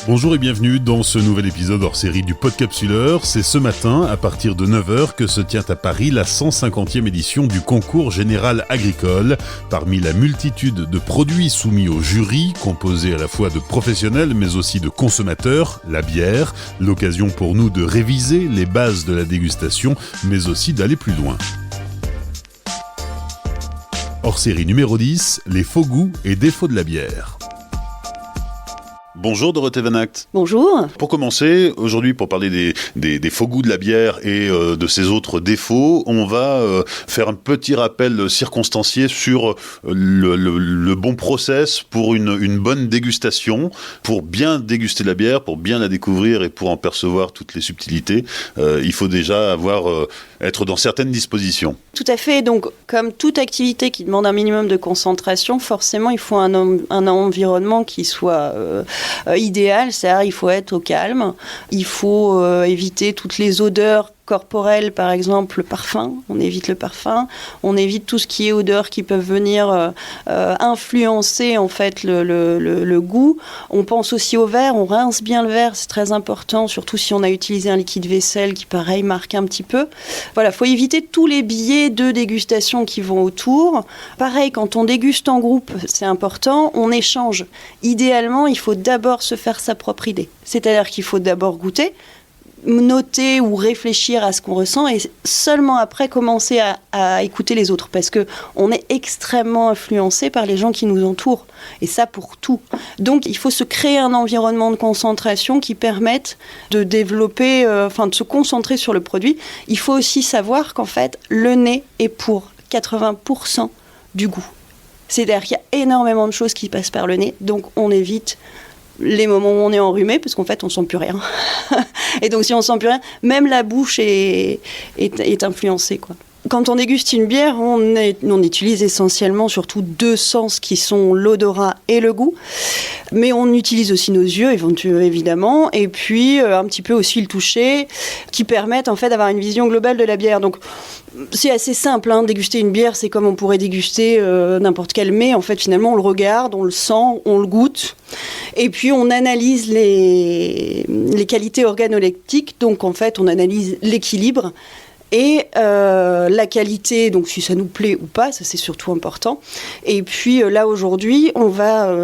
Bonjour et bienvenue dans ce nouvel épisode hors série du Podcapsuleur. C'est ce matin, à partir de 9h, que se tient à Paris la 150e édition du concours général agricole. Parmi la multitude de produits soumis au jury, composé à la fois de professionnels mais aussi de consommateurs, la bière, l'occasion pour nous de réviser les bases de la dégustation, mais aussi d'aller plus loin. Hors série numéro 10, les faux goûts et défauts de la bière. Bonjour Dorothée Van Act. Bonjour. Pour commencer, aujourd'hui pour parler des faux goûts de la bière et de ses autres défauts, on va faire un petit rappel circonstancié sur le bon process pour une bonne dégustation. Pour bien déguster la bière, pour bien la découvrir et pour en percevoir toutes les subtilités, il faut déjà être dans certaines dispositions. Tout à fait. Donc, comme toute activité qui demande un minimum de concentration, forcément, il faut un environnement qui soit idéal, c'est-à-dire il faut être au calme, il faut éviter toutes les odeurs corporelles, par exemple le parfum, on évite le parfum, on évite tout ce qui est odeurs qui peuvent venir influencer en fait le goût. On pense aussi au verre, on rince bien le verre, c'est très important, surtout si on a utilisé un liquide vaisselle qui pareil marque un petit peu. Voilà, faut éviter tous les biais de dégustation qui vont autour. Pareil, quand on déguste en groupe, c'est important, on échange. Idéalement, il faut d'abord se faire sa propre idée, c'est-à-dire qu'il faut d'abord goûter, noter ou réfléchir à ce qu'on ressent et seulement après commencer à écouter les autres parce qu'on est extrêmement influencé par les gens qui nous entourent et ça pour tout. Donc il faut se créer un environnement de concentration qui permette de développer, de se concentrer sur le produit. Il faut aussi savoir qu'en fait le nez est pour 80% du goût. C'est-à-dire qu'il y a énormément de choses qui passent par le nez, donc on évite les moments où on est enrhumé, parce qu'en fait, on ne sent plus rien. Et donc, si on ne sent plus rien, même la bouche est influencée, quoi. Quand on déguste une bière, on utilise essentiellement surtout deux sens qui sont l'odorat et le goût. Mais on utilise aussi nos yeux, évidemment, et puis un petit peu aussi le toucher, qui permettent en fait d'avoir une vision globale de la bière. Donc, c'est assez simple, déguster une bière, c'est comme on pourrait déguster n'importe quel mets. En fait, finalement, on le regarde, on le sent, on le goûte. Et puis, on analyse les qualités organoleptiques. Donc, en fait, on analyse l'équilibre et la qualité, donc si ça nous plaît ou pas, ça c'est surtout important. Et puis là aujourd'hui, on va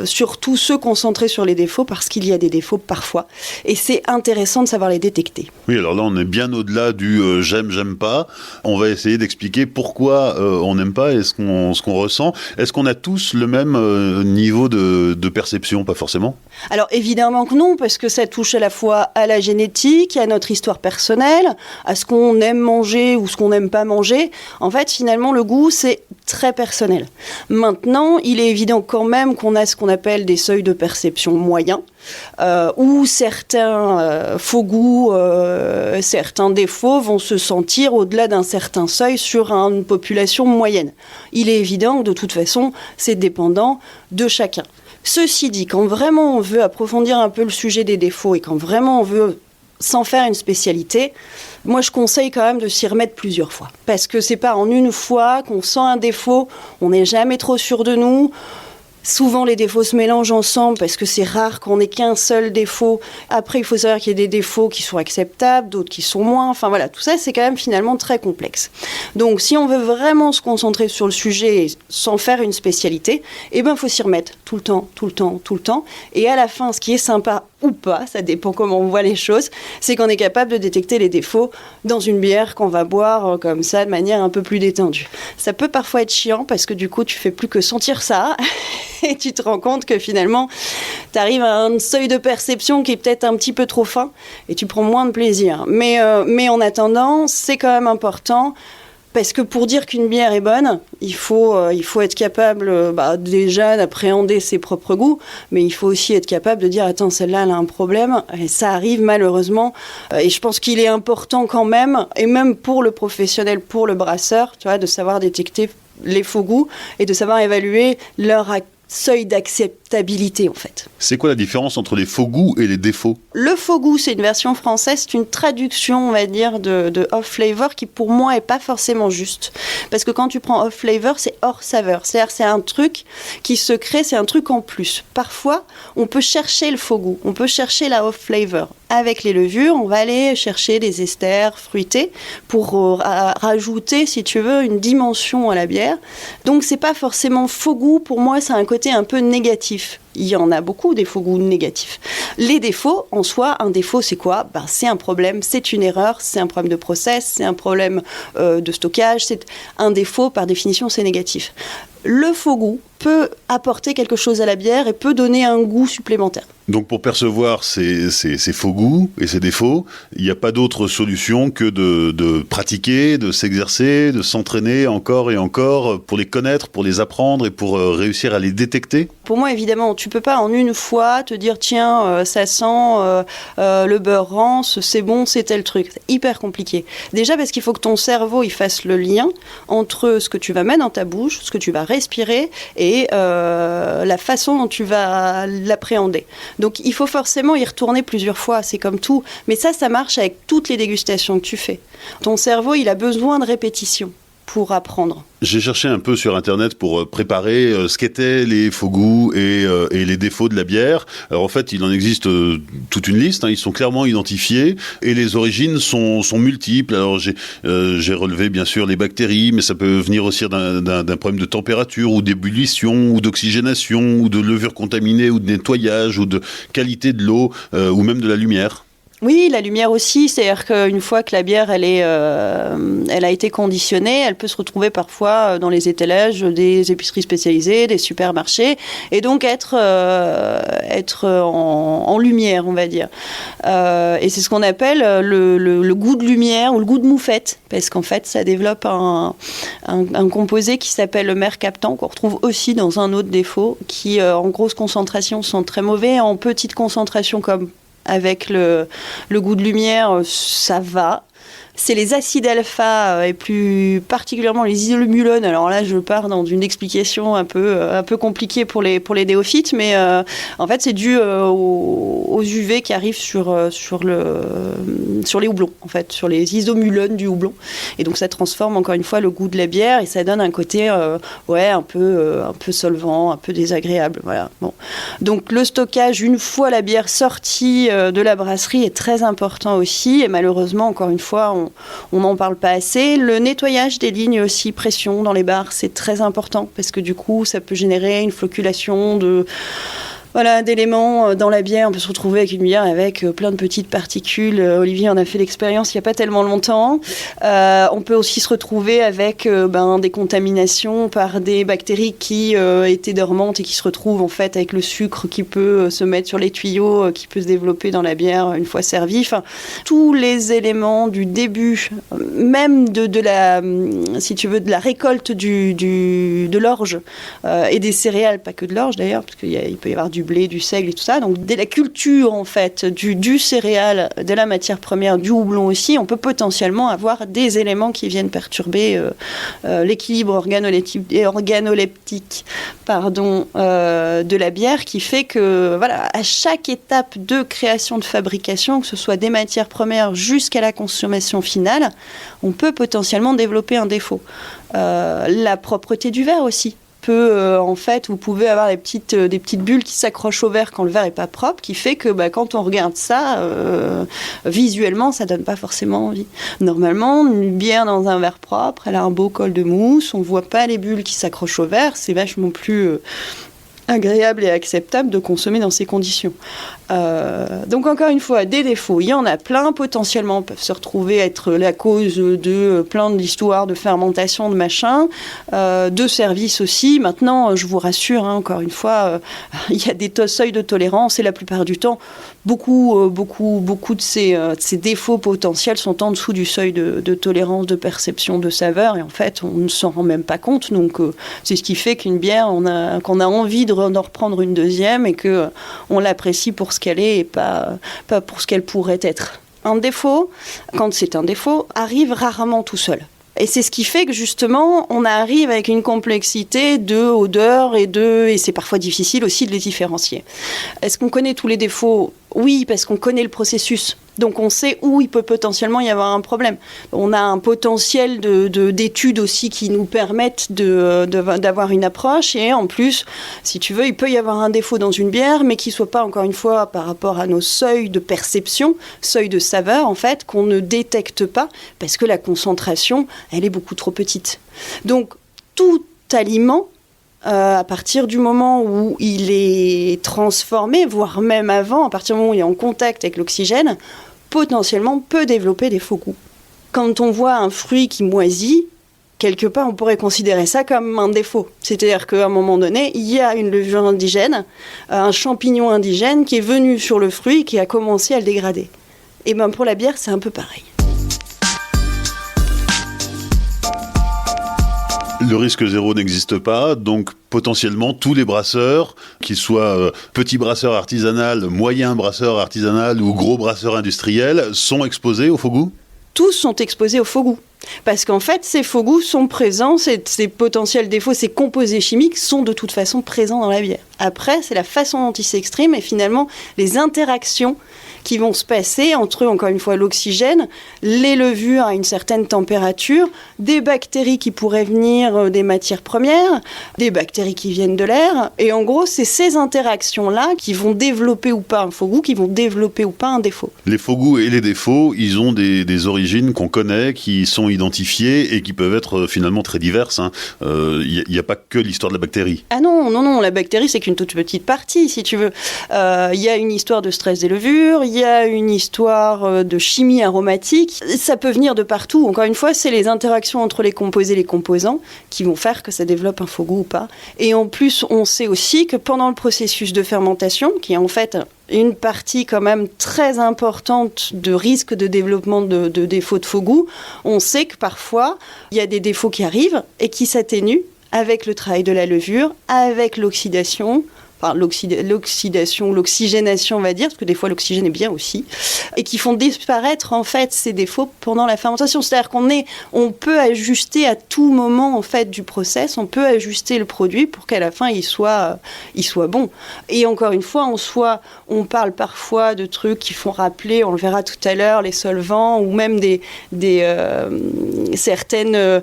surtout se concentrer sur les défauts parce qu'il y a des défauts parfois. Et c'est intéressant de savoir les détecter. Oui, alors là on est bien au-delà du j'aime pas. On va essayer d'expliquer pourquoi on n'aime pas et ce qu'on ressent. Est-ce qu'on a tous le même niveau de perception? Pas forcément. Alors évidemment que non, parce que ça touche à la fois à la génétique, à notre histoire personnelle, à ce qu'on aime manger ou ce qu'on n'aime pas manger. En fait, finalement, le goût, c'est très personnel. Maintenant, il est évident quand même qu'on a ce qu'on appelle des seuils de perception moyens, où certains faux goûts, certains défauts vont se sentir au-delà d'un certain seuil sur une population moyenne. Il est évident que de toute façon, c'est dépendant de chacun. Ceci dit, quand vraiment on veut approfondir un peu le sujet des défauts et quand vraiment on veut s'en faire une spécialité, moi je conseille quand même de s'y remettre plusieurs fois. Parce que c'est pas en une fois qu'on sent un défaut, on n'est jamais trop sûr de nous. Souvent, les défauts se mélangent ensemble parce que c'est rare qu'on ait qu'un seul défaut. Après, il faut savoir qu'il y a des défauts qui sont acceptables, d'autres qui sont moins. Enfin voilà, tout ça, c'est quand même finalement très complexe. Donc, si on veut vraiment se concentrer sur le sujet sans faire une spécialité, il faut s'y remettre tout le temps. Et à la fin, ce qui est sympa ou pas, ça dépend comment on voit les choses, c'est qu'on est capable de détecter les défauts dans une bière qu'on va boire comme ça de manière un peu plus détendue. Ça peut parfois être chiant parce que du coup tu fais plus que sentir ça et tu te rends compte que finalement tu arrives à un seuil de perception qui est peut-être un petit peu trop fin et tu prends moins de plaisir. Mais en attendant, c'est quand même important. Parce que pour dire qu'une bière est bonne, il faut être capable déjà d'appréhender ses propres goûts, mais il faut aussi être capable de dire « Attends, celle-là, elle a un problème ». Et ça arrive malheureusement. Et je pense qu'il est important quand même, et même pour le professionnel, pour le brasseur, de savoir détecter les faux goûts et de savoir évaluer leur seuil d'acceptabilité stabilité en fait. C'est quoi la différence entre les faux goûts et les défauts ? Le faux goût, c'est une version française, c'est une traduction, on va dire, de off-flavor qui pour moi est pas forcément juste. Parce que quand tu prends off-flavor, c'est hors saveur. C'est-à-dire c'est un truc qui se crée, c'est un truc en plus. Parfois, on peut chercher le faux goût, on peut chercher la off-flavor. Avec les levures, on va aller chercher des esters fruités pour rajouter, si tu veux, une dimension à la bière. Donc c'est pas forcément faux goût, pour moi c'est un côté un peu négatif. Il y en a beaucoup des faux goûts négatifs. Les défauts, en soi, un défaut c'est quoi ? C'est un problème, c'est une erreur, c'est un problème de process, c'est un problème de stockage. C'est un défaut, par définition, c'est négatif. Le faux goût peut apporter quelque chose à la bière et peut donner un goût supplémentaire. Donc pour percevoir ces faux goûts et ces défauts, il n'y a pas d'autre solution que de pratiquer, de s'exercer, de s'entraîner encore et encore pour les connaître, pour les apprendre et pour réussir à les détecter ? Pour moi, évidemment, tu peux pas en une fois te dire tiens, ça sent le beurre rance, c'est bon, c'est tel truc. C'est hyper compliqué. Déjà parce qu'il faut que ton cerveau il fasse le lien entre ce que tu vas mettre dans ta bouche, ce que tu vas respirer et la façon dont tu vas l'appréhender. Donc il faut forcément y retourner plusieurs fois, c'est comme tout. Mais ça marche avec toutes les dégustations que tu fais. Ton cerveau, il a besoin de répétition pour apprendre. J'ai cherché un peu sur Internet pour préparer ce qu'étaient les faux goûts et les défauts de la bière. Alors en fait, il en existe toute une liste, ils sont clairement identifiés et les origines sont multiples. Alors j'ai relevé bien sûr les bactéries, mais ça peut venir aussi d'un problème de température ou d'ébullition ou d'oxygénation ou de levure contaminée ou de nettoyage ou de qualité de l'eau ou même de la lumière. Oui, la lumière aussi, c'est-à-dire qu'une fois que la bière elle a été conditionnée, elle peut se retrouver parfois dans les étalages des épiceries spécialisées, des supermarchés, et donc être en lumière, on va dire. Et c'est ce qu'on appelle le goût de lumière ou le goût de moufette, parce qu'en fait, ça développe un composé qui s'appelle le mercaptan, qu'on retrouve aussi dans un autre défaut, qui en grosse concentration sont très mauvais, en petite concentration comme avec le goût de lumière, ça va. C'est les acides alpha et plus particulièrement les isomulones. Alors là, je pars dans une explication un peu compliquée pour les néophytes, mais en fait, c'est dû aux UV qui arrivent sur les houblons, en fait, sur les isomulones du houblon. Et donc, ça transforme encore une fois le goût de la bière et ça donne un côté un peu solvant, un peu désagréable. Voilà. Bon. Donc, le stockage, une fois la bière sortie de la brasserie, est très important aussi. Et malheureusement, encore une fois, on n'en parle pas assez. Le nettoyage des lignes aussi, pression dans les bars, c'est très important parce que du coup, ça peut générer une flocculation d'éléments dans la bière. On peut se retrouver avec une bière avec plein de petites particules. Olivier en a fait l'expérience il n'y a pas tellement longtemps. On peut aussi se retrouver avec des contaminations par des bactéries qui étaient dormantes et qui se retrouvent en fait avec le sucre qui peut se mettre sur les tuyaux, qui peut se développer dans la bière une fois servie. Enfin, tous les éléments du début, même de la récolte de l'orge et des céréales, pas que de l'orge d'ailleurs, parce qu'il peut y avoir du blé, du seigle et tout ça. Donc, dès la culture, en fait, du céréal, de la matière première, du houblon aussi, on peut potentiellement avoir des éléments qui viennent perturber l'équilibre organoleptique de la bière, qui fait que, à chaque étape de création, de fabrication, que ce soit des matières premières jusqu'à la consommation finale, on peut potentiellement développer un défaut. La propreté du verre aussi. Vous pouvez avoir des petites bulles qui s'accrochent au verre quand le verre n'est pas propre, qui fait que quand on regarde ça, visuellement, ça ne donne pas forcément envie. Normalement, une bière dans un verre propre, elle a un beau col de mousse, on ne voit pas les bulles qui s'accrochent au verre, c'est vachement plus agréable et acceptable de consommer dans ces conditions. Donc encore une fois, des défauts, il y en a plein, potentiellement peuvent se retrouver être la cause de plein d'histoires de fermentation, de machin, de services aussi. Maintenant, je vous rassure, encore une fois, il y a des seuils de tolérance et la plupart du temps, beaucoup de ces défauts potentiels sont en dessous du seuil de tolérance, de perception de saveur, et en fait, on ne s'en rend même pas compte. Donc, c'est ce qui fait qu'une bière, qu'on a envie d'en reprendre une deuxième et qu'on l'apprécie pour ce qu'elle est et pas pour ce qu'elle pourrait être. Un défaut, quand c'est un défaut, arrive rarement tout seul. Et c'est ce qui fait que justement, on arrive avec une complexité de odeurs et c'est parfois difficile aussi de les différencier. Est-ce qu'on connaît tous les défauts ? Oui, parce qu'on connaît le processus. Donc on sait où il peut potentiellement y avoir un problème. On a un potentiel d'études aussi qui nous permettent d'avoir une approche. Et en plus, si tu veux, il peut y avoir un défaut dans une bière, mais qui ne soit pas, encore une fois, par rapport à nos seuils de perception, seuils de saveur, en fait, qu'on ne détecte pas, parce que la concentration, elle est beaucoup trop petite. Donc tout aliment, à partir du moment où il est transformé, voire même avant, à partir du moment où il est en contact avec l'oxygène, potentiellement peut développer des faux goûts. Quand on voit un fruit qui moisit, quelque part on pourrait considérer ça comme un défaut. C'est-à-dire qu'à un moment donné, il y a une levure indigène, un champignon indigène qui est venu sur le fruit et qui a commencé à le dégrader. Et bien pour la bière, c'est un peu pareil. Le risque zéro n'existe pas, donc potentiellement tous les brasseurs, qu'ils soient petits brasseurs artisanaux, moyens brasseurs artisanaux ou gros brasseurs industriels, sont exposés au faux goût ? Tous sont exposés au faux goût. Parce qu'en fait, ces faux goûts sont présents, ces potentiels défauts, ces composés chimiques sont de toute façon présents dans la bière. Après, c'est la façon dont ils s'expriment et finalement les interactions qui vont se passer entre, encore une fois, l'oxygène, les levures à une certaine température, des bactéries qui pourraient venir des matières premières, des bactéries qui viennent de l'air. Et en gros, c'est ces interactions-là qui vont développer ou pas un faux goût, qui vont développer ou pas un défaut. Les faux goûts et les défauts, ils ont des origines qu'on connaît, qui sont identifiées et qui peuvent être finalement très diverses. Il n'y a pas que l'histoire de la bactérie. Ah non, la bactérie, c'est qu'une toute petite partie, si tu veux. Il y a une histoire de stress des levures, il y a une histoire de chimie aromatique. Ça peut venir de partout. Encore une fois, c'est les interactions entre les composés et les composants qui vont faire que ça développe un faux goût ou pas. Et en plus, on sait aussi que pendant le processus de fermentation, qui est en fait une partie quand même très importante de risque de développement de défauts de faux goût, on sait que parfois, il y a des défauts qui arrivent et qui s'atténuent avec le travail de la levure, avec l'oxydation, enfin l'oxygénation, on va dire, parce que des fois l'oxygène est bien aussi, et qui font disparaître en fait ces défauts pendant la fermentation. C'est-à-dire on peut ajuster à tout moment en fait du process, on peut ajuster le produit pour qu'à la fin il soit bon. Et encore une fois, on parle parfois de trucs qui font rappeler, on le verra tout à l'heure, les solvants ou même certaines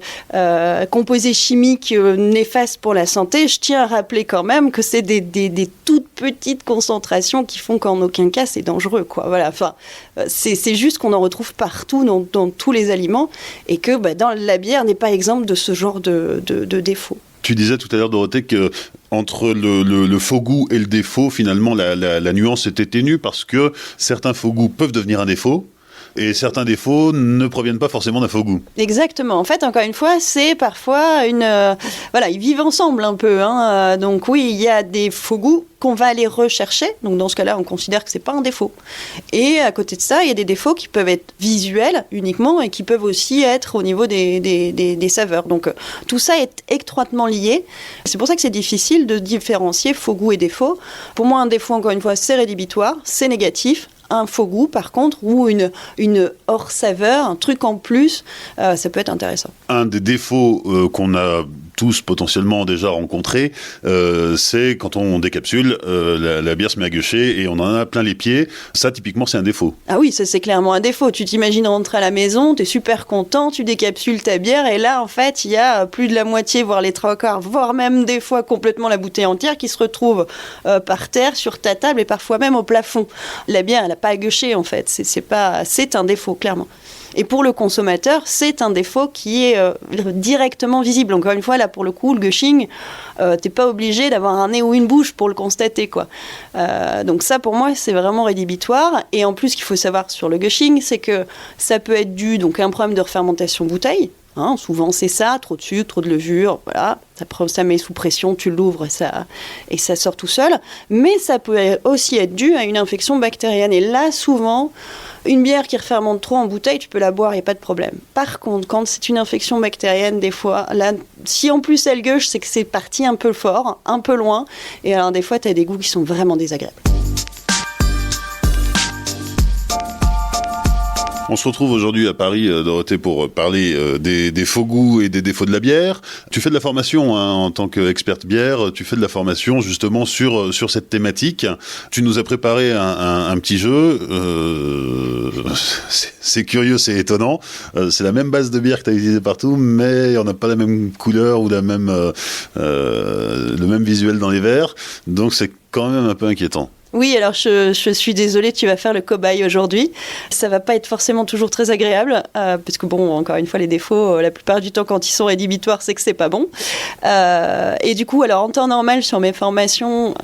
composés chimiques néfastes pour la santé. Je tiens à rappeler quand même que c'est des toutes petites concentrations qui font qu'en aucun cas c'est dangereux, quoi. Voilà. Enfin, c'est juste qu'on en retrouve partout dans tous les aliments et que dans la bière n'est pas exemple de ce genre de défaut. Tu disais tout à l'heure, Dorothée, que entre le faux goût et le défaut, finalement, la nuance était ténue parce que certains faux goûts peuvent devenir un défaut. Et certains défauts ne proviennent pas forcément d'un faux goût. Exactement. En fait, encore une fois, c'est parfois ils vivent ensemble un peu. Donc oui, il y a des faux goûts qu'on va aller rechercher. Donc dans ce cas-là, on considère que c'est pas un défaut. Et à côté de ça, il y a des défauts qui peuvent être visuels uniquement et qui peuvent aussi être au niveau des saveurs. Donc tout ça est étroitement lié. C'est pour ça que c'est difficile de différencier faux goût et défaut. Pour moi, un défaut, encore une fois, c'est rédhibitoire, c'est négatif. Un faux goût, par contre, ou une hors-saveur, un truc en plus, ça peut être intéressant. Un des défauts qu'on a tous potentiellement déjà rencontrés, c'est quand on décapsule, la bière se met à gueucher et on en a plein les pieds. Ça, typiquement, c'est un défaut. Ah oui, ça c'est clairement un défaut. Tu t'imagines rentrer à la maison, t'es super content, tu décapsules ta bière et là, en fait, il y a plus de la moitié, voire les trois quarts, voire même des fois complètement la bouteille entière qui se retrouve par terre, sur ta table et parfois même au plafond. La bière, elle n'a pas à gueucher, en fait. C'est un défaut, clairement. Et pour le consommateur, c'est un défaut qui est directement visible. Encore une fois, là, pour le coup, le gushing, t'es pas obligé d'avoir un nez ou une bouche pour le constater, quoi. Donc ça, pour moi, c'est vraiment rédhibitoire. Et en plus, ce qu'il faut savoir sur le gushing, c'est que ça peut être dû donc, à un problème de refermentation bouteille. Souvent, c'est ça, trop de sucre, trop de levure, voilà. Ça met sous pression, tu l'ouvres et ça sort tout seul. Mais ça peut aussi être dû à une infection bactérienne. Et là, souvent, une bière qui refermente trop en bouteille, tu peux la boire, il n'y a pas de problème. Par contre, quand c'est une infection bactérienne, des fois, là, si en plus elle gueuche, c'est que c'est parti un peu fort, un peu loin. Et alors, des fois, tu as des goûts qui sont vraiment désagréables. On se retrouve aujourd'hui à Paris, Dorothée, pour parler des faux goûts et des défauts de la bière. Tu fais de la formation en tant qu'experte bière, tu fais de la formation justement sur cette thématique. Tu nous as préparé un petit jeu, c'est curieux, c'est étonnant. C'est la même base de bière que tu as utilisée partout, mais on n'a pas la même couleur ou le même visuel dans les verres, donc c'est quand même un peu inquiétant. Oui, alors je suis désolée, tu vas faire le cobaye aujourd'hui. Ça va pas être forcément toujours très agréable, parce que bon, encore une fois, les défauts, la plupart du temps, quand ils sont rédhibitoires, c'est que c'est pas bon. Et du coup, alors en temps normal, sur mes formations,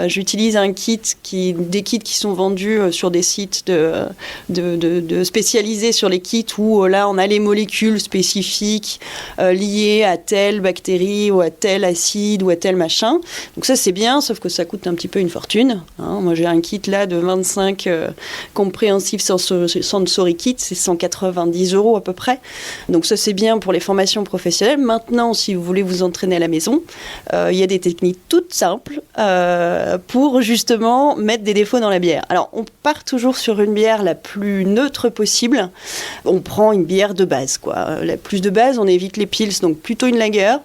j'utilise des kits qui sont vendus sur des sites de spécialisés sur les kits où là, on a les molécules spécifiques liées à telle bactérie ou à tel acide ou à tel machin. Donc ça, c'est bien, sauf que ça coûte un petit peu une fortune, hein. Moi, j'ai un kit là de 25 compréhensifs sensory kits, c'est 190 € à peu près. Donc ça, c'est bien pour les formations professionnelles. Maintenant, si vous voulez vous entraîner à la maison, il y a des techniques toutes simples pour justement mettre des défauts dans la bière. Alors, on part toujours sur une bière la plus neutre possible. On prend une bière de base, quoi. La plus de base, on évite les pils, donc plutôt une lager.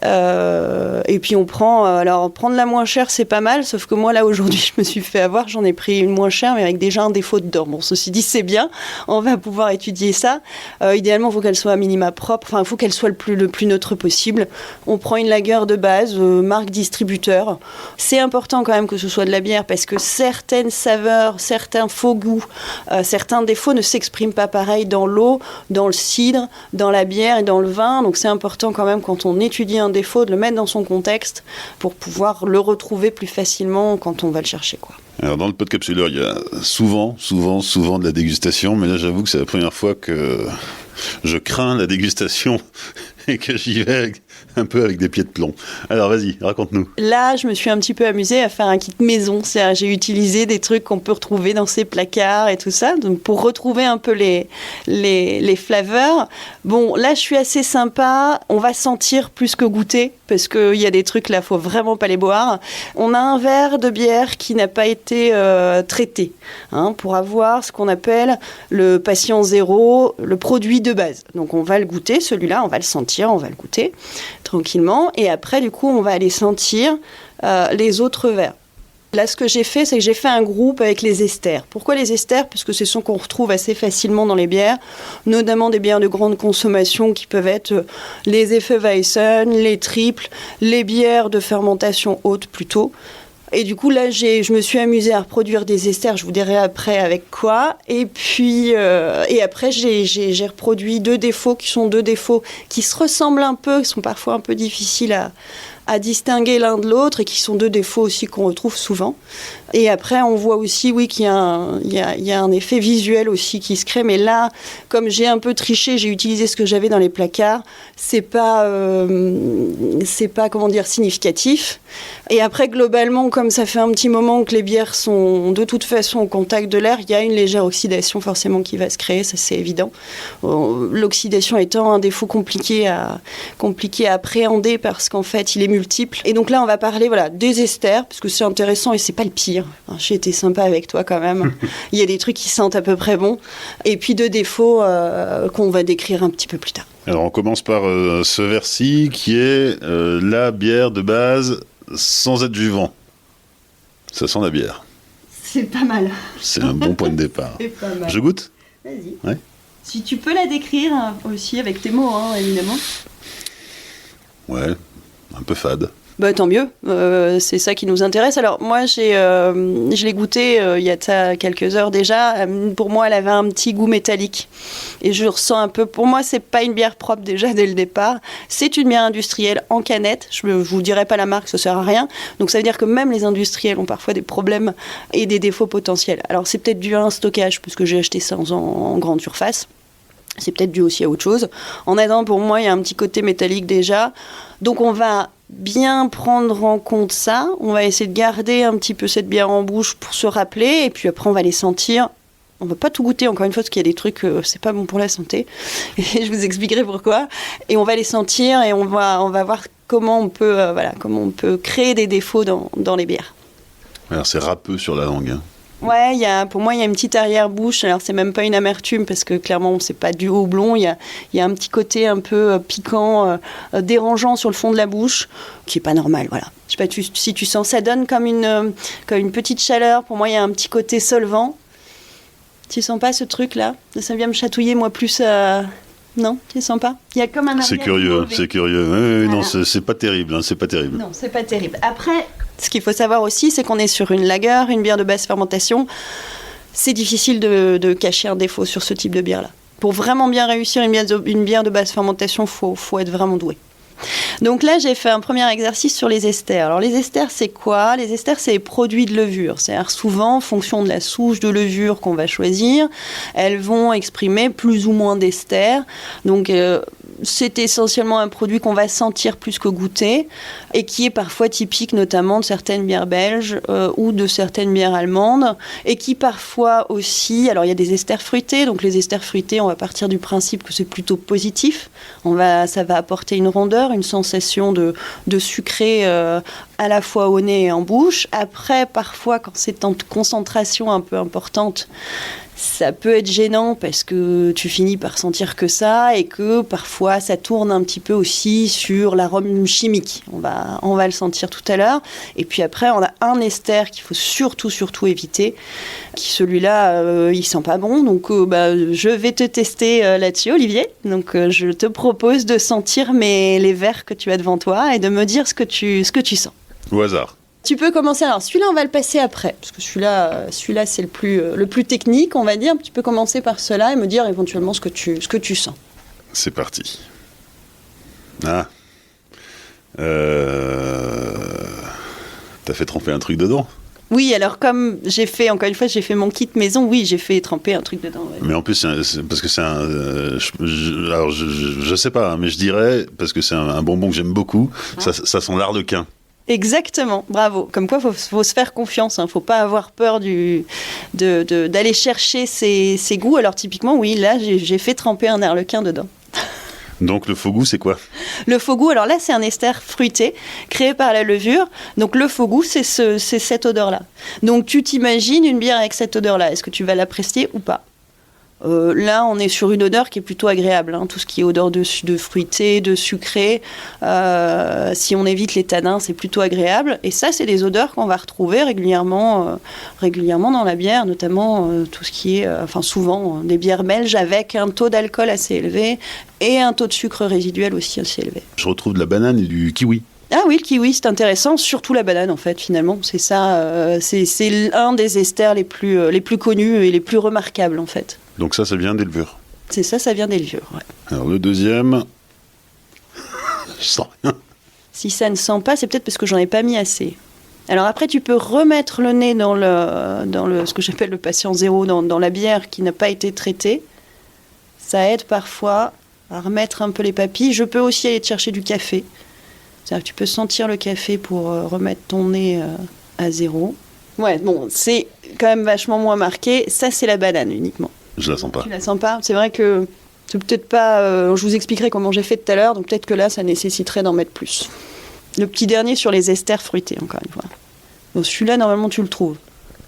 Et puis on prend... alors, prendre la moins chère, c'est pas mal, sauf que moi, là, aujourd'hui, je me suis fait avoir, j'en ai pris une moins chère, mais avec déjà un défaut dedans. Bon, ceci dit, c'est bien, on va pouvoir étudier ça. Idéalement, il faut qu'elle soit à minima propre, enfin, il faut qu'elle soit le plus neutre possible. On prend une lager de base, marque distributeur. C'est important quand même que ce soit de la bière, parce que certaines saveurs, certains faux goûts, certains défauts ne s'expriment pas pareil dans l'eau, dans le cidre, dans la bière et dans le vin. Donc c'est important quand même, quand on étudie un défaut, de le mettre dans son contexte pour pouvoir le retrouver plus facilement quand on va le chercher, quoi. Alors dans le Podcapsuleur, il y a souvent de la dégustation, mais là j'avoue que c'est la première fois que je crains la dégustation et que j'y vais un peu avec des pieds de plomb. Alors vas-y, raconte-nous. Là, je me suis un petit peu amusée à faire un kit maison. C'est-à-dire, j'ai utilisé des trucs qu'on peut retrouver dans ces placards et tout ça, donc pour retrouver un peu les flavors. Bon, là, je suis assez sympa. On va sentir plus que goûter, parce qu'il y a des trucs là, faut vraiment pas les boire. On a un verre de bière qui n'a pas été traité, hein, pour avoir ce qu'on appelle le patient zéro, le produit de base. Donc on va le goûter, celui-là, on va le sentir, on va le goûter tranquillement, et après du coup on va aller sentir les autres verres. Là, ce que j'ai fait, c'est que j'ai fait un groupe avec les esters. Pourquoi les esters ? Parce que c'est ce qu'on retrouve assez facilement dans les bières, notamment des bières de grande consommation qui peuvent être les Hefeweizen, les triples, les bières de fermentation haute plutôt. Et du coup, là, je me suis amusée à reproduire des esters. Je vous dirai après avec quoi. Et puis, et après, j'ai reproduit deux défauts qui sont deux défauts qui se ressemblent un peu, qui sont parfois un peu difficiles à distinguer l'un de l'autre et qui sont deux défauts aussi qu'on retrouve souvent. Et après, on voit aussi, oui, qu'il y a un effet visuel aussi qui se crée. Mais là, comme j'ai un peu triché, j'ai utilisé ce que j'avais dans les placards. C'est pas, comment dire, significatif. Et après, globalement, comme ça fait un petit moment que les bières sont de toute façon au contact de l'air, il y a une légère oxydation forcément qui va se créer, ça c'est évident. L'oxydation étant un défaut compliqué à appréhender parce qu'en fait, il est multiple. Et donc là, on va parler des esters, parce que c'est intéressant et c'est pas le pire. J'ai été sympa avec toi quand même. Il y a des trucs qui sentent à peu près bon. Et puis deux défauts qu'on va décrire un petit peu plus tard. Alors on commence par ce verre-ci qui est la bière de base sans adjuvant. Ça sent la bière. C'est pas mal. C'est un bon point de départ. C'est pas mal. Je goûte ? Vas-y. Ouais. Si tu peux la décrire aussi avec tes mots, hein, évidemment. Ouais, un peu fade. Bah, tant mieux, c'est ça qui nous intéresse. Alors moi, je l'ai goûté il y a de ça quelques heures déjà. Pour moi, elle avait un petit goût métallique. Et je ressens un peu... Pour moi, c'est pas une bière propre déjà dès le départ. C'est une bière industrielle en canette. Je vous dirai pas la marque, ça sert à rien. Donc ça veut dire que même les industriels ont parfois des problèmes et des défauts potentiels. Alors c'est peut-être dû à un stockage, puisque j'ai acheté ça en grande surface. C'est peut-être dû aussi à autre chose. En attendant, pour moi, il y a un petit côté métallique déjà. Donc on va bien prendre en compte ça. On va essayer de garder un petit peu cette bière en bouche pour se rappeler. Et puis après, on va les sentir. On va pas tout goûter, encore une fois, parce qu'il y a des trucs, c'est pas bon pour la santé. Et je vous expliquerai pourquoi. Et on va les sentir et on va voir comment on peut créer des défauts dans les bières. Alors c'est râpeux sur la langue, hein. Ouais, pour moi, il y a une petite arrière-bouche. Alors, c'est même pas une amertume parce que clairement, c'est pas du houblon. Il y a un petit côté un peu piquant, dérangeant sur le fond de la bouche, qui est pas normal. Voilà. Je sais pas si tu sens, ça donne comme une petite chaleur. Pour moi, il y a un petit côté solvant. Tu sens pas ce truc-là? Ça vient me chatouiller, moi, plus. Non, tu ne sens pas? Il y a comme un arrière. C'est curieux. Oui, voilà. Non, c'est pas terrible. C'est pas terrible. Non, c'est pas terrible. Après, ce qu'il faut savoir aussi, c'est qu'on est sur une lager, une bière de basse fermentation. C'est difficile de cacher un défaut sur ce type de bière-là. Pour vraiment bien réussir une bière de basse fermentation, faut être vraiment doué. Donc là, j'ai fait un premier exercice sur les esters. Alors les esters, c'est quoi? Les esters, c'est les produits de levure. C'est-à-dire souvent, en fonction de la souche de levure qu'on va choisir, elles vont exprimer plus ou moins d'esters. Donc c'est essentiellement un produit qu'on va sentir plus que goûter et qui est parfois typique notamment de certaines bières belges ou de certaines bières allemandes et qui parfois aussi, alors il y a des esters fruités, donc les esters fruités, on va partir du principe que c'est plutôt positif. Ça va apporter une rondeur, une sensation de sucré à la fois au nez et en bouche. Après, parfois, quand c'est en concentration un peu importante, ça peut être gênant parce que tu finis par sentir que ça et que parfois ça tourne un petit peu aussi sur l'arôme chimique. On va le sentir tout à l'heure. Et puis après, on a un ester qu'il faut surtout éviter, qui celui-là, il sent pas bon. Donc je vais te tester là-dessus, Olivier. Donc je te propose de sentir les verres que tu as devant toi et de me dire ce que tu sens. Au hasard. Tu peux commencer. Alors celui-là, on va le passer après, parce que celui-là c'est le plus technique, on va dire. Tu peux commencer par cela et me dire éventuellement ce que tu sens. C'est parti. T'as fait tremper un truc dedans? Oui, alors comme j'ai fait mon kit maison, oui, j'ai fait tremper un truc dedans. Ouais. Mais en plus, parce que c'est un... alors, je sais pas, mais je dirais, parce que c'est un bonbon que j'aime beaucoup, ça sent l'arlequin. Exactement, bravo. Comme quoi, faut se faire confiance. Faut pas avoir peur d'aller chercher ses goûts. Alors typiquement, oui, là, j'ai fait tremper un arlequin dedans. Donc le faux goût, c'est quoi? Le faux goût, alors là, c'est un ester fruité créé par la levure. Donc le faux goût, c'est cette odeur-là. Donc tu t'imagines une bière avec cette odeur-là. Est-ce que tu vas l'apprécier ou pas? Là, on est sur une odeur qui est plutôt agréable. Tout ce qui est odeur de fruité, de sucré, si on évite les tanins, c'est plutôt agréable. Et ça, c'est des odeurs qu'on va retrouver régulièrement dans la bière, notamment tout ce qui est, souvent, des bières belges avec un taux d'alcool assez élevé et un taux de sucre résiduel aussi assez élevé. Je retrouve de la banane et du kiwi. Ah oui, le kiwi, c'est intéressant, surtout la banane en fait, finalement. C'est ça, c'est un des esters les plus connus et les plus remarquables en fait. Donc ça vient des levures. C'est ça vient des levures, ouais. Alors le deuxième, je sens rien. Si ça ne sent pas, c'est peut-être parce que j'en ai pas mis assez. Alors après, tu peux remettre le nez dans ce que j'appelle le patient zéro, dans la bière qui n'a pas été traitée. Ça aide parfois à remettre un peu les papilles. Je peux aussi aller te chercher du café. C'est-à-dire que tu peux sentir le café pour remettre ton nez à zéro. Ouais, bon, c'est quand même vachement moins marqué. Ça, c'est la banane uniquement. Je la sens pas. Tu la sens pas? C'est vrai que c'est peut-être pas... je vous expliquerai comment j'ai fait tout à l'heure, donc peut-être que là, ça nécessiterait d'en mettre plus. Le petit dernier sur les esters fruités, encore une fois. Donc celui-là, normalement, tu le trouves.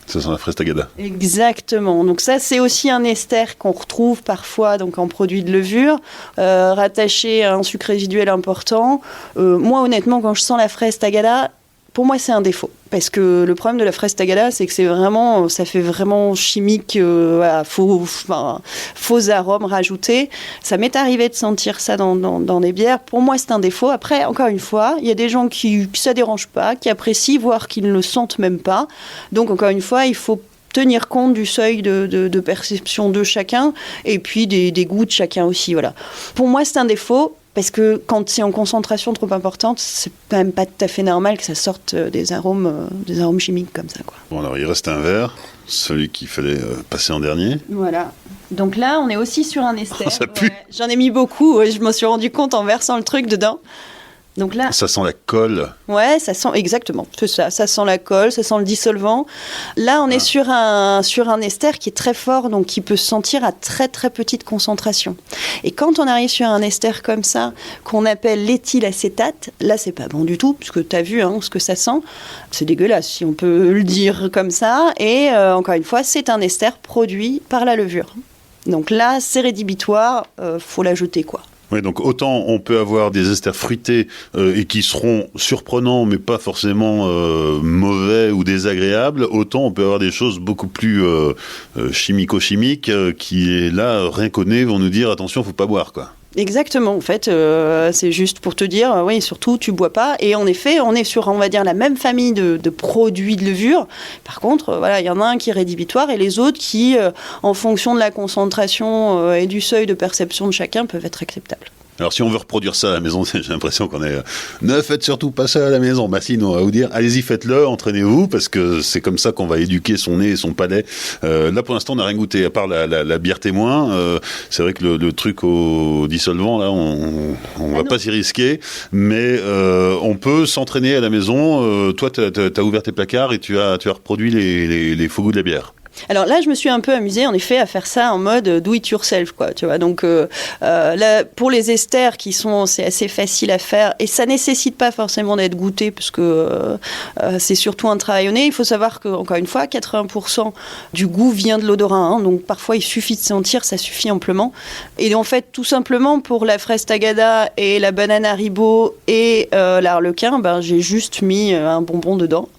Ça sent la fraise tagada. Exactement. Donc ça, c'est aussi un ester qu'on retrouve parfois donc en produit de levure, rattaché à un sucre résiduel important. Moi, honnêtement, quand je sens la fraise tagada, pour moi, c'est un défaut. Parce que le problème de la fraise tagada, c'est que ça fait vraiment chimique, faux arômes rajoutés. Ça m'est arrivé de sentir ça dans des bières. Pour moi, c'est un défaut. Après, encore une fois, il y a des gens qui ça dérange pas, qui apprécient, voire qui ne le sentent même pas. Donc, encore une fois, il faut tenir compte du seuil de perception de chacun et puis des goûts de chacun aussi. Voilà. Pour moi, c'est un défaut. Parce que quand c'est en concentration trop importante, c'est quand même pas tout à fait normal que ça sorte des arômes chimiques comme ça, quoi. Bon, alors il reste un verre, celui qu'il fallait passer en dernier. Voilà. Donc là, on est aussi sur un ester. Ça pue. Ouais. J'en ai mis beaucoup, je me suis rendu compte en versant le truc dedans. Donc là, ça sent la colle. Ouais, ça sent exactement, c'est ça. Ça sent la colle, ça sent le dissolvant. Là, on est sur un ester qui est très fort, donc qui peut se sentir à très très petite concentration. Et quand on arrive sur un ester comme ça, qu'on appelle l'éthylacétate, là, c'est pas bon du tout, puisque tu as vu ce que ça sent. C'est dégueulasse, si on peut le dire comme ça. Et encore une fois, c'est un ester produit par la levure. Donc là, c'est rédhibitoire, faut la jeter, quoi. Oui, donc autant on peut avoir des esters fruités et qui seront surprenants, mais pas forcément mauvais ou désagréables, autant on peut avoir des choses beaucoup plus chimico-chimiques qui, là, rien qu'au nez, vont nous dire « attention, faut pas boire », quoi. Exactement, en fait, c'est juste pour te dire, oui, surtout, tu bois pas. Et en effet, on est sur, on va dire, la même famille de produits de levure. Par contre, voilà, il y en a un qui est rédhibitoire et les autres qui, en fonction de la concentration et du seuil de perception de chacun, peuvent être acceptables. Alors si on veut reproduire ça à la maison, j'ai l'impression qu'on est... Ne faites surtout pas ça à la maison. Bah si, non, on va vous dire, allez-y, faites-le, entraînez-vous, parce que c'est comme ça qu'on va éduquer son nez et son palais. Là, pour l'instant, on n'a rien goûté, à part la bière témoin. C'est vrai que le truc au dissolvant, là, on va pas s'y risquer, mais on peut s'entraîner à la maison. Toi, t'as ouvert tes placards et tu as reproduit les faux goûts de la bière. Alors là, je me suis un peu amusée, en effet, à faire ça en mode do it yourself, quoi, tu vois. Donc là, pour les esters c'est assez facile à faire et ça nécessite pas forcément d'être goûté parce que c'est surtout un travail au nez. Il faut savoir que, encore une fois, 80% du goût vient de l'odorat, donc parfois il suffit de sentir, ça suffit amplement. Et en fait, tout simplement pour la fraise tagada et la banane Haribo et l'arlequin, j'ai juste mis un bonbon dedans.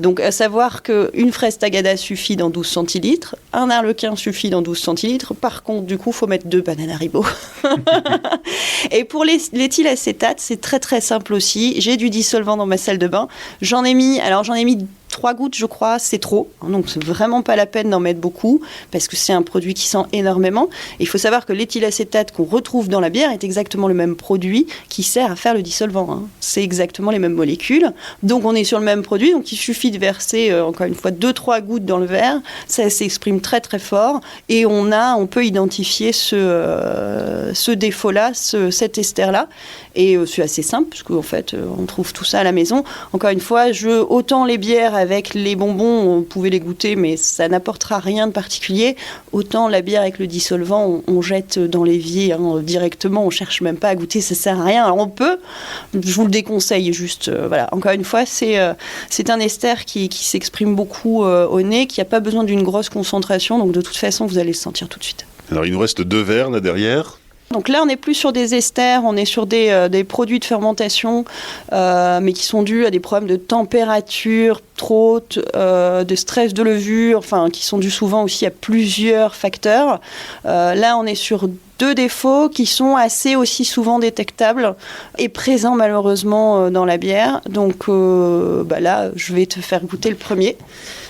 Donc à savoir qu'une fraise tagada suffit dans 12 centilitres, un arlequin suffit dans 12 centilitres, par contre du coup il faut mettre 2 bananes Haribo. Et pour l'éthylacétate, c'est très très simple aussi, j'ai du dissolvant dans ma salle de bain, j'en ai mis 3 gouttes, je crois, c'est trop. Donc, c'est vraiment pas la peine d'en mettre beaucoup parce que c'est un produit qui sent énormément. Et il faut savoir que l'éthylacétate qu'on retrouve dans la bière est exactement le même produit qui sert à faire le dissolvant. C'est exactement les mêmes molécules. Donc, on est sur le même produit. Donc, il suffit de verser, encore une fois, 2-3 gouttes dans le verre. Ça s'exprime très, très fort. Et on peut identifier ce défaut-là, cet ester-là. Et c'est assez simple parce qu'en fait, on trouve tout ça à la maison. Encore une fois, autant les bières avec les bonbons, on pouvait les goûter, mais ça n'apportera rien de particulier. Autant la bière avec le dissolvant, on jette dans l'évier directement, on cherche même pas à goûter, ça sert à rien. Alors on peut, je vous le déconseille juste. Voilà. Encore une fois, c'est un ester qui s'exprime beaucoup au nez, qui n'a pas besoin d'une grosse concentration, donc de toute façon, vous allez le sentir tout de suite. Alors il nous reste 2 verres là derrière. Donc là, on n'est plus sur des esters, on est sur des produits de fermentation, mais qui sont dus à des problèmes de température trop haute, de stress de levure, enfin, qui sont dus souvent aussi à plusieurs facteurs. Là, on est sur 2 défauts qui sont assez aussi souvent détectables et présents malheureusement dans la bière. Donc là, je vais te faire goûter le premier.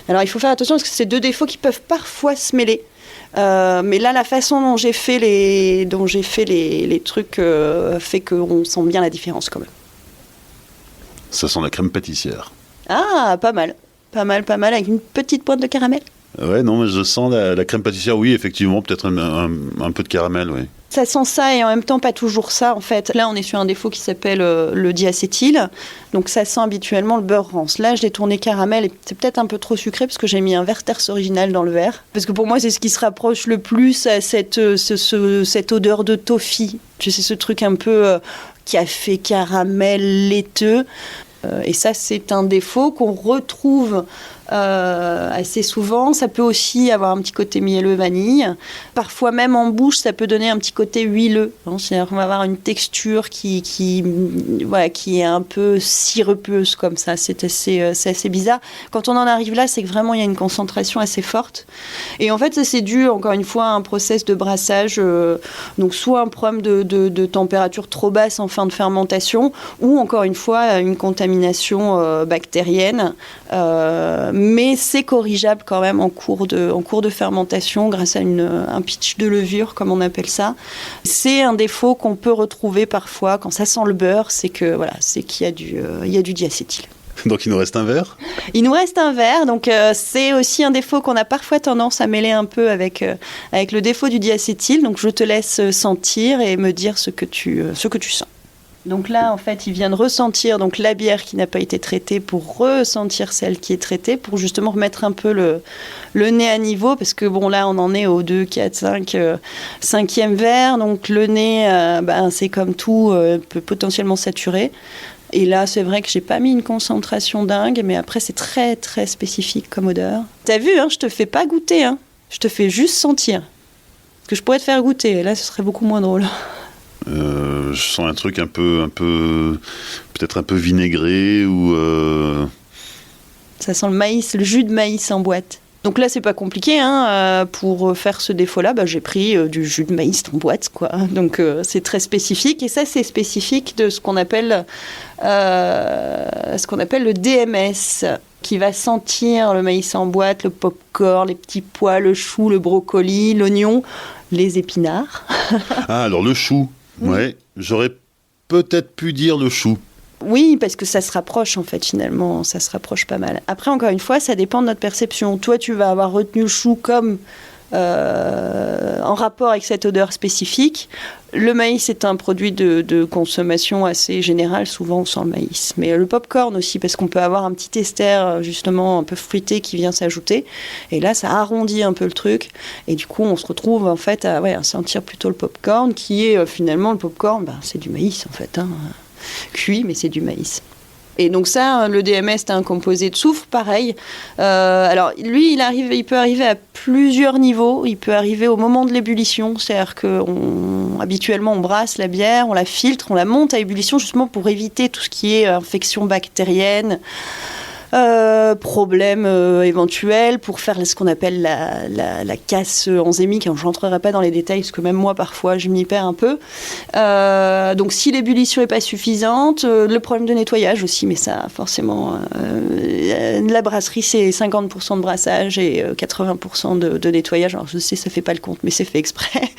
Alors, il faut faire attention parce que c'est 2 défauts qui peuvent parfois se mêler. Mais là, la façon dont j'ai fait les trucs fait qu'on sent bien la différence quand même. Ça sent la crème pâtissière. Ah, pas mal, avec une petite pointe de caramel. Ouais, non, mais je sens la crème pâtissière, oui, effectivement, peut-être un peu de caramel, oui. Ça sent ça et en même temps pas toujours ça en fait. Là on est sur un défaut qui s'appelle le diacétyl, donc ça sent habituellement le beurre rance. Là je l'ai tourné caramel et c'est peut-être un peu trop sucré parce que j'ai mis un Werther's original dans le verre. Parce que pour moi c'est ce qui se rapproche le plus à cette odeur de toffee. Tu sais, ce truc un peu café caramel laiteux. Et ça c'est un défaut qu'on retrouve assez souvent. Ça peut aussi avoir un petit côté mielleux vanille. Parfois même en bouche, ça peut donner un petit côté huileux. C'est-à-dire qu'on va avoir une texture qui est un peu sirupeuse comme ça. C'est assez bizarre. Quand on en arrive là, c'est que vraiment il y a une concentration assez forte. Et en fait, ça c'est dû encore une fois à un process de brassage. Donc soit un problème de température trop basse en fin de fermentation, ou encore une fois une contamination bactérienne. Mais c'est corrigeable quand même en cours de fermentation grâce à un pitch de levure, comme on appelle ça. C'est un défaut qu'on peut retrouver parfois quand ça sent le beurre, c'est qu'il y a du diacétyl. Donc il nous reste un verre ? Il nous reste un verre, donc c'est aussi un défaut qu'on a parfois tendance à mêler un peu avec le défaut du diacétyl. Donc je te laisse sentir et me dire ce que tu sens. Donc là, en fait, il vient de ressentir donc, la bière qui n'a pas été traitée pour ressentir celle qui est traitée, pour justement remettre un peu le nez à niveau, parce que bon, là, on en est au 2, 4, 5, 5e verre, donc le nez, c'est comme tout, peut potentiellement saturer. Et là, c'est vrai que j'ai pas mis une concentration dingue, mais après, c'est très, très spécifique comme odeur. T'as vu, je te fais pas goûter, je te fais juste sentir. Parce que je pourrais te faire goûter, et là, ce serait beaucoup moins drôle. Je sens un truc un peu, peut-être un peu vinaigré ou. Ça sent le maïs, le jus de maïs en boîte. Donc là, c'est pas compliqué. Pour faire ce défaut-là, j'ai pris du jus de maïs en boîte, quoi. Donc c'est très spécifique. Et ça, c'est spécifique de ce qu'on appelle le DMS, qui va sentir le maïs en boîte, le popcorn, les petits pois, le chou, le brocoli, l'oignon, les épinards. Ah, alors le chou. Ouais, j'aurais peut-être pu dire le chou. Oui, parce que ça se rapproche, en fait, finalement. Ça se rapproche pas mal. Après, encore une fois, ça dépend de notre perception. Toi, tu vas avoir retenu le chou comme en rapport avec cette odeur spécifique. Le maïs est un produit de consommation assez générale. Souvent, on sent le maïs. Mais le popcorn aussi, parce qu'on peut avoir un petit ester, justement, un peu fruité qui vient s'ajouter. Et là, ça arrondit un peu le truc. Et du coup, on se retrouve, en fait, à sentir plutôt le popcorn, qui est finalement, le popcorn, c'est du maïs, en fait, cuit, mais c'est du maïs. Et donc ça, le DMS, c'est un composé de soufre, pareil. Alors lui, il peut arriver à plusieurs niveaux. Il peut arriver au moment de l'ébullition, c'est-à-dire qu'habituellement on brasse la bière, on la filtre, on la monte à ébullition justement pour éviter tout ce qui est infection bactérienne, problème éventuel, pour faire ce qu'on appelle la casse enzymique. Je n'entrerai pas dans les détails parce que même moi parfois je m'y perds un peu. Donc si l'ébullition n'est pas suffisante, le problème de nettoyage aussi, mais ça forcément la brasserie c'est 50% de brassage et 80% de nettoyage. Alors je sais, ça fait pas le compte, mais c'est fait exprès.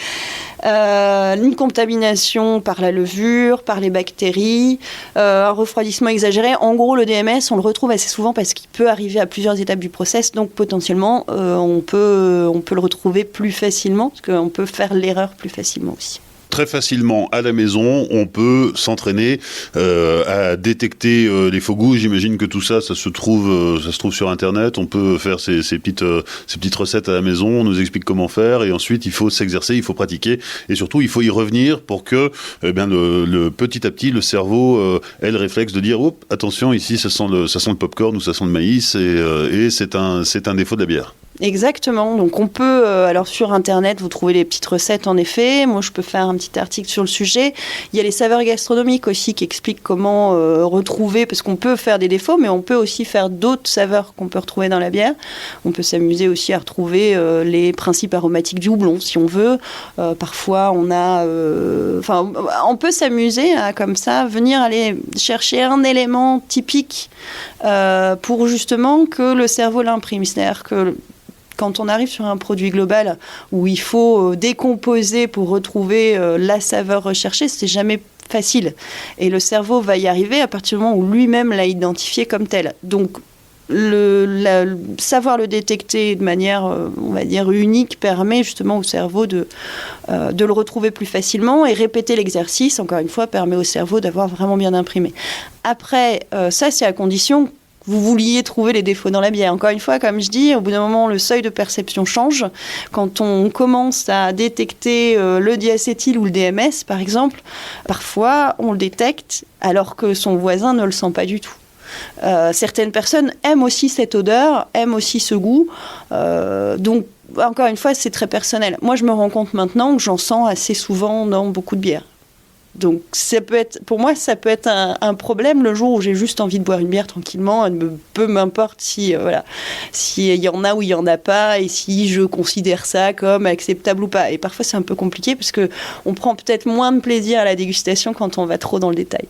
Une contamination par la levure, par les bactéries, un refroidissement exagéré. En gros, le DMS, on le retrouve assez souvent parce qu'il peut arriver à plusieurs étapes du process, donc potentiellement on peut le retrouver plus facilement, parce qu'on peut faire l'erreur plus facilement aussi. Très facilement à la maison, on peut s'entraîner à détecter les faux goûts. J'imagine que tout ça se trouve sur Internet. On peut faire ces petites recettes à la maison. On nous explique comment faire et ensuite il faut s'exercer, il faut pratiquer et surtout il faut y revenir pour que le petit à petit le cerveau ait le réflexe de dire attention, ici ça sent le popcorn ou ça sent le maïs et c'est un défaut de la bière. Exactement, donc on peut, alors sur Internet, vous trouvez les petites recettes en effet, moi je peux faire un petit article sur le sujet. Il y a les saveurs gastronomiques aussi qui expliquent comment retrouver, parce qu'on peut faire des défauts, mais on peut aussi faire d'autres saveurs qu'on peut retrouver dans la bière. On peut s'amuser aussi à retrouver les principes aromatiques du houblon si on veut. Parfois on peut s'amuser à comme ça, venir aller chercher un élément typique pour justement que le cerveau l'imprime, c'est-à-dire que quand on arrive sur un produit global où il faut décomposer pour retrouver la saveur recherchée, c'est jamais facile. Et le cerveau va y arriver à partir du moment où lui-même l'a identifié comme tel. Donc, savoir le détecter de manière, on va dire, unique permet justement au cerveau de le retrouver plus facilement, et répéter l'exercice, encore une fois, permet au cerveau d'avoir vraiment bien imprimé. Après, ça, c'est à condition vous vouliez trouver les défauts dans la bière. Encore une fois, comme je dis, au bout d'un moment, le seuil de perception change. Quand on commence à détecter le diacétyl ou le DMS, par exemple, parfois, on le détecte alors que son voisin ne le sent pas du tout. Certaines personnes aiment aussi cette odeur, aiment aussi ce goût. Donc, encore une fois, c'est très personnel. Moi, je me rends compte maintenant que j'en sens assez souvent dans beaucoup de bières. Donc, pour moi, ça peut être un problème le jour où j'ai juste envie de boire une bière tranquillement. Peu m'importe s'il y en a ou il n'y en a pas, et si je considère ça comme acceptable ou pas. Et parfois, c'est un peu compliqué parce qu'on prend peut-être moins de plaisir à la dégustation quand on va trop dans le détail.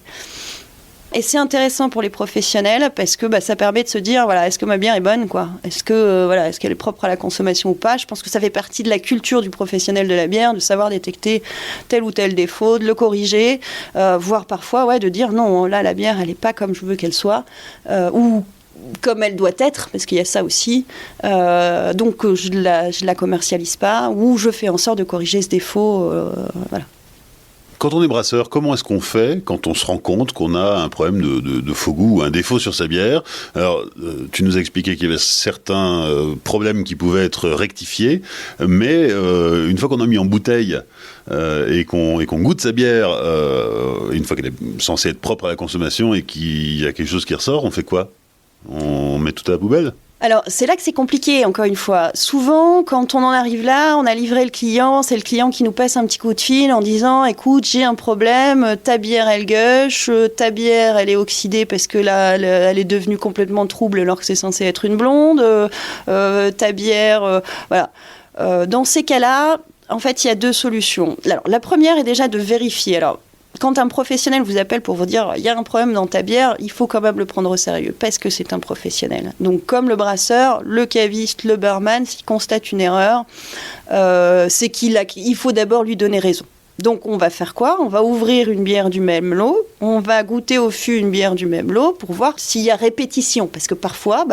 Et c'est intéressant pour les professionnels parce que ça permet de se dire, voilà, est-ce que ma bière est bonne, quoi ? Est-ce qu'elle est propre à la consommation ou pas ? Je pense que ça fait partie de la culture du professionnel de la bière, de savoir détecter tel ou tel défaut, de le corriger, voire parfois de dire non, là la bière elle n'est pas comme je veux qu'elle soit, ou comme elle doit être, parce qu'il y a ça aussi, donc je la commercialise pas, ou je fais en sorte de corriger ce défaut, voilà. Quand on est brasseur, comment est-ce qu'on fait quand on se rend compte qu'on a un problème de faux goût ou un défaut sur sa bière? Alors, tu nous as expliqué qu'il y avait certains problèmes qui pouvaient être rectifiés, mais une fois qu'on a mis en bouteille et qu'on goûte sa bière, une fois qu'elle est censée être propre à la consommation et qu'il y a quelque chose qui ressort, on fait quoi? On met tout à la poubelle? Alors, c'est là que c'est compliqué, encore une fois. Souvent, quand on en arrive là, on a livré le client, c'est le client qui nous passe un petit coup de fil en disant « Écoute, j'ai un problème, ta bière, elle gueuche, ta bière, elle est oxydée parce que là, elle est devenue complètement trouble alors que c'est censé être une blonde, ta bière... voilà. Dans ces cas-là, en fait, il y a deux solutions. Alors, la première est déjà de vérifier. Alors, quand un professionnel vous appelle pour vous dire il y a un problème dans ta bière, il faut quand même le prendre au sérieux parce que c'est un professionnel. Donc comme le brasseur, le caviste, le barman, s'il constate une erreur, c'est qu'il faut d'abord lui donner raison. Donc on va faire quoi? On va ouvrir une bière du même lot, on va goûter au fût une bière du même lot pour voir s'il y a répétition. Parce que parfois,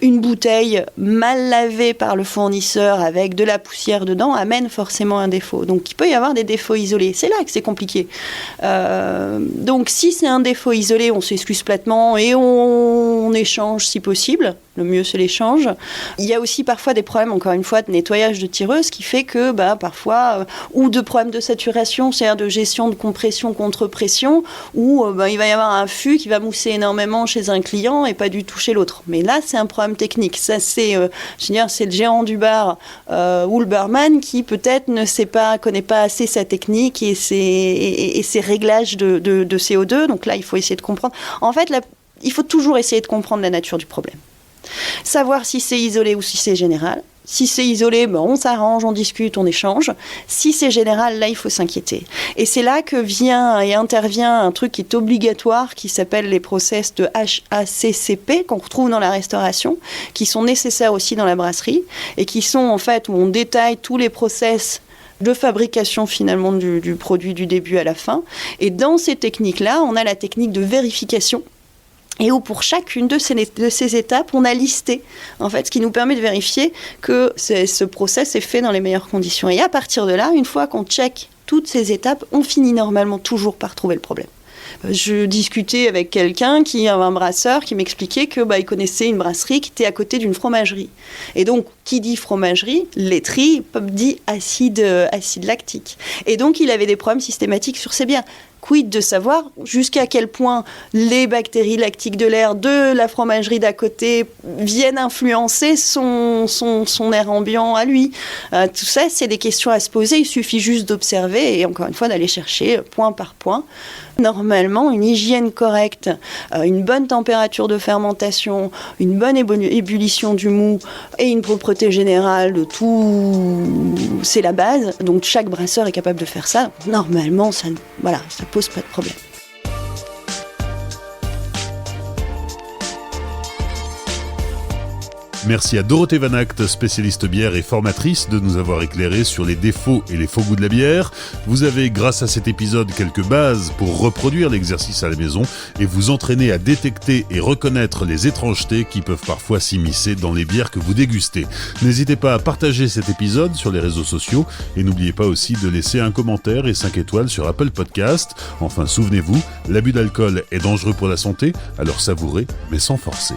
une bouteille mal lavée par le fournisseur avec de la poussière dedans amène forcément un défaut. Donc il peut y avoir des défauts isolés. C'est là que c'est compliqué. Donc si c'est un défaut isolé, on s'excuse platement et on échange si possible. Le mieux, c'est l'échange. Il y a aussi parfois des problèmes, encore une fois, de nettoyage de tireuse qui fait que parfois, ou de problèmes de saturation, c'est-à-dire de gestion de compression contre pression, où il va y avoir un fût qui va mousser énormément chez un client et pas du tout chez l'autre. Mais là, c'est un problème technique. Ça, c'est le gérant du bar ou le barman qui peut-être connaît pas assez sa technique et ses réglages de CO2. Donc là, il faut essayer de comprendre. En fait, il faut toujours essayer de comprendre la nature du problème. Savoir si c'est isolé ou si c'est général. Si c'est isolé, on s'arrange, on discute, on échange. Si c'est général, là, il faut s'inquiéter. Et c'est là que vient et intervient un truc qui est obligatoire, qui s'appelle les process de HACCP, qu'on retrouve dans la restauration, qui sont nécessaires aussi dans la brasserie, et qui sont, en fait, où on détaille tous les process de fabrication finalement du produit du début à la fin. Et dans ces techniques-là, on a la technique de vérification, et où pour chacune de ces étapes, on a listé, en fait, ce qui nous permet de vérifier que ce process est fait dans les meilleures conditions. Et à partir de là, une fois qu'on check toutes ces étapes, on finit normalement toujours par trouver le problème. Je discutais avec quelqu'un un brasseur qui m'expliquait que il connaissait une brasserie qui était à côté d'une fromagerie. Et donc, qui dit fromagerie, laiterie, dit acide lactique. Et donc, il avait des problèmes systématiques sur ses bières. Quid de savoir jusqu'à quel point les bactéries lactiques de l'air de la fromagerie d'à côté viennent influencer son air ambiant à lui. Tout ça, c'est des questions à se poser. Il suffit juste d'observer et encore une fois d'aller chercher point par point. Normalement, une hygiène correcte, une bonne température de fermentation, une bonne ébullition du mou et une propreté générale de tout, c'est la base. Donc chaque brasseur est capable de faire ça. Normalement, ça pose pas de problème. Merci à Dorothée Van Act, spécialiste bière et formatrice, de nous avoir éclairé sur les défauts et les faux goûts de la bière. Vous avez, grâce à cet épisode, quelques bases pour reproduire l'exercice à la maison et vous entraîner à détecter et reconnaître les étrangetés qui peuvent parfois s'immiscer dans les bières que vous dégustez. N'hésitez pas à partager cet épisode sur les réseaux sociaux et n'oubliez pas aussi de laisser un commentaire et 5 étoiles sur Apple Podcast. Enfin, souvenez-vous, l'abus d'alcool est dangereux pour la santé, alors savourez, mais sans forcer.